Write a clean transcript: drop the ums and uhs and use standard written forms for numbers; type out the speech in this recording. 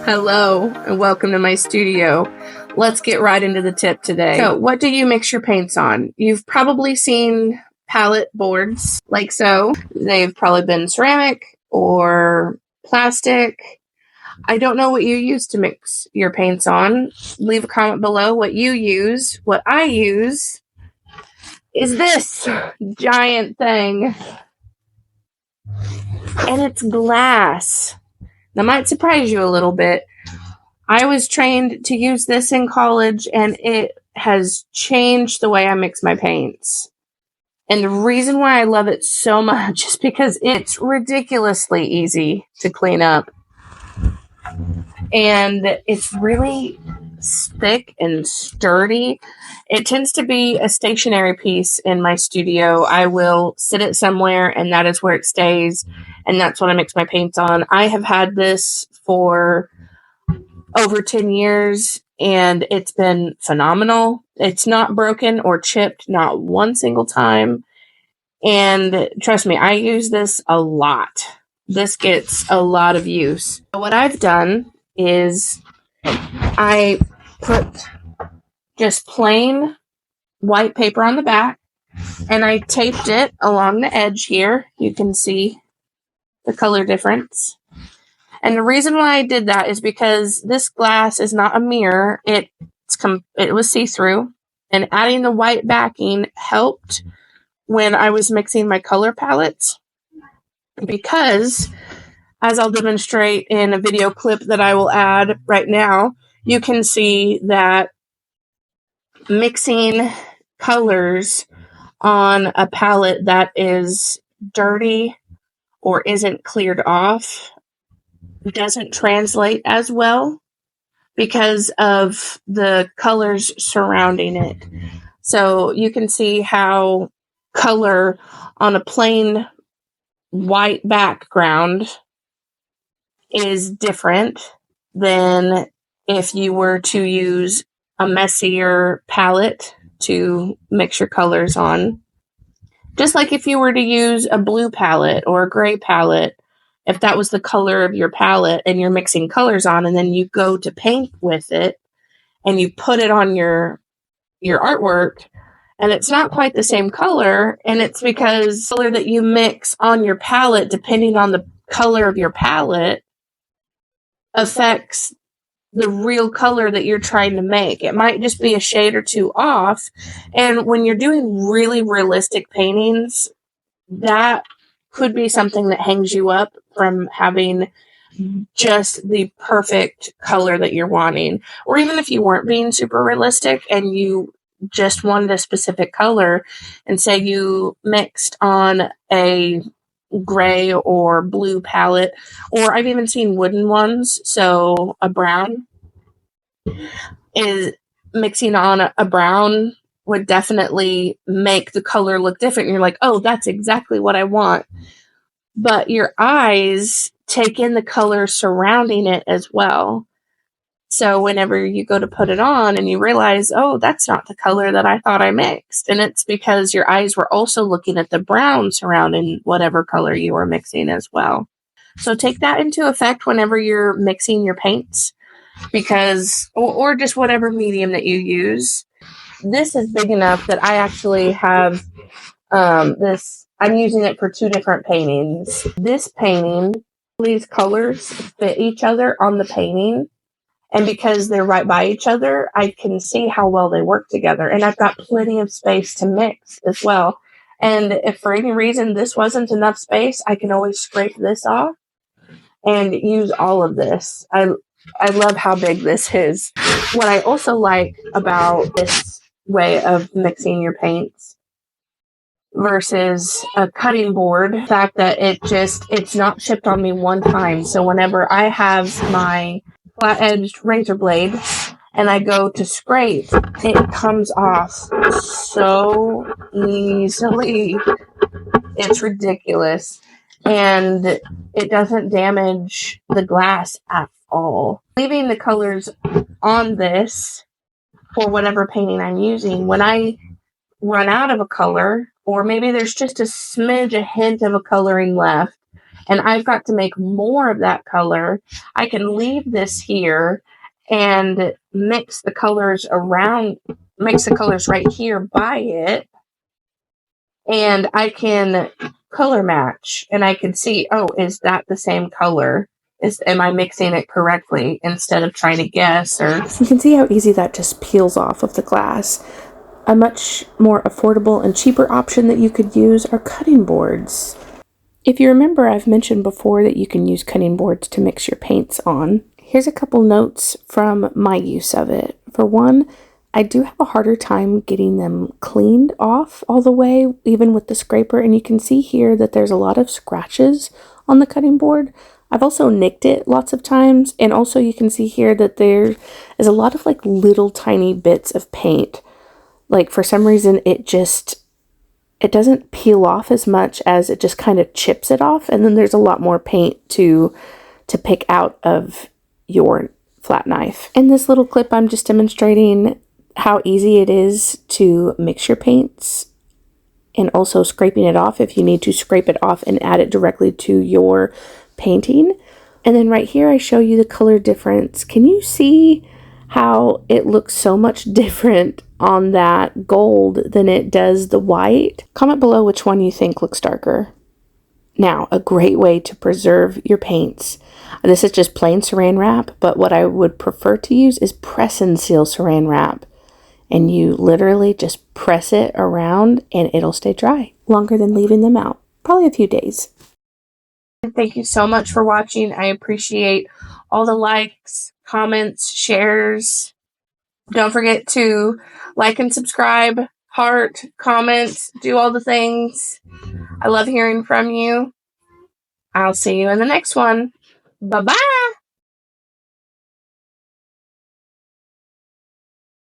Hello and welcome to my studio. Let's get right into the tip today. So, what do you mix your paints on? You've probably seen palette boards like so. They've probably been ceramic or plastic. I don't know what you use to mix your paints on. Leave a comment below what you use. What I use is this giant thing. And it's glass. That might surprise you a little bit. I was trained to use this in college, and it has changed the way I mix my paints. And the reason why I love it so much is because it's ridiculously easy to clean up. And it's really thick and sturdy. It tends to be a stationary piece in my studio. I will sit it somewhere, and that is where it stays. And that's what I mix my paints on. I have had this for over 10 years, and it's been phenomenal. It's not broken or chipped, not one single time. And trust me, I use this a lot. This gets a lot of use. What I've done is I put just plain white paper on the back, and I taped it along the edge here. You can see the color difference. And the reason why I did that is because this glass is not a mirror. It was see-through, and adding the white backing helped when I was mixing my color palettes, because as I'll demonstrate in a video clip that I will add right now, you can see that mixing colors on a palette that is dirty or isn't cleared off doesn't translate as well because of the colors surrounding it. So you can see how color on a plain white background is different than if you were to use a messier palette to mix your colors on. Just like if you were to use a blue palette or a gray palette, if that was the color of your palette and you're mixing colors on, and then you go to paint with it and you put it on your artwork, and it's not quite the same color, and it's because the color that you mix on your palette, depending on the color of your palette, affects the real color that you're trying to make. It might just be a shade or two off. And when you're doing really realistic paintings, that could be something that hangs you up from having just the perfect color that you're wanting. Or even if you weren't being super realistic and you just wanted a specific color, and say you mixed on a gray or blue palette, or I've even seen wooden ones, so a brown is mixing on a brown would definitely make the color look different. You're like, oh, that's exactly what I want. But your eyes take in the color surrounding it as well. So whenever you go to put it on and you realize, oh, that's not the color that I thought I mixed. And it's because your eyes were also looking at the brown surrounding whatever color you were mixing as well. So take that into effect whenever you're mixing your paints, because, or just whatever medium that you use. This is big enough that I actually have this. I'm using it for two different paintings. This painting, these colors fit each other on the painting. And because they're right by each other, I can see how well they work together. And I've got plenty of space to mix as well. And if for any reason this wasn't enough space, I can always scrape this off and use all of this. I love how big this is. What I also like about this way of mixing your paints versus a cutting board, the fact that it's not chipped on me one time. So whenever I have my flat-edged razor blade and I go to scrape, it comes off so easily. It's ridiculous. And it doesn't damage the glass at all. Leaving the colors on this for whatever painting I'm using, when I run out of a color, or maybe there's just a smidge, a hint of a coloring left, and I've got to make more of that color, I can leave this here and mix the colors right here by it, and I can color match, and I can see, oh, is that the same color? Am I mixing it correctly instead of trying to guess? Or you can see how easy that just peels off of the glass. A much more affordable and cheaper option that you could use are cutting boards. If you remember, I've mentioned before that you can use cutting boards to mix your paints on. Here's a couple notes from my use of it. For one, I do have a harder time getting them cleaned off all the way, even with the scraper, and you can see here that there's a lot of scratches on the cutting board. I've also nicked it lots of times, and also you can see here that there is a lot of like little tiny bits of paint. Like for some reason it doesn't peel off as much as it just kind of chips it off, and then there's a lot more paint to pick out of your flat knife. In this little clip, I'm just demonstrating how easy it is to mix your paints and also scraping it off if you need to scrape it off and add it directly to your painting. And then right here, I show you the color difference. Can you see how it looks so much different on that gold than it does the white? Comment below which one you think looks darker. Now, a great way to preserve your paints. This is just plain saran wrap, but what I would prefer to use is press and seal saran wrap. And you literally just press it around and it'll stay dry longer than leaving them out. Probably a few days. Thank you so much for watching. I appreciate all the likes, comments, shares. Don't forget to like and subscribe, heart, comment, do all the things. I love hearing from you. I'll see you in the next one. Bye-bye.